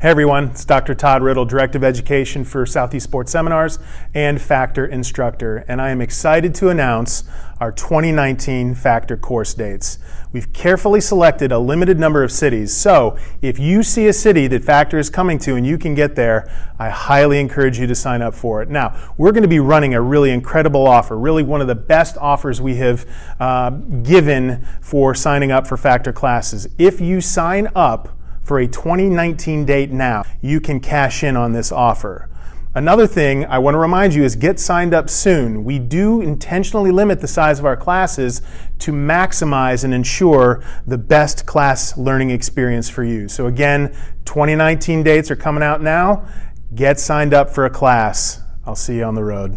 Hey everyone, it's Dr. Todd Riddle, Director of Education for Southeast Sports Seminars and FAKTR instructor, and I am excited to announce our 2019 FAKTR course dates. We've carefully selected a limited number of cities, so if you see a city that FAKTR is coming to and you can get there, I highly encourage you to sign up for it. Now, we're going to be running a really incredible offer, really one of the best offers we have given for signing up for FAKTR classes. If you sign up for a 2019 date now, you can cash in on this offer. Another thing I want to remind you is get signed up soon. We do intentionally limit the size of our classes to maximize and ensure the best class learning experience for you. So again, 2019 dates are coming out now. Get signed up for a class. I'll see you on the road.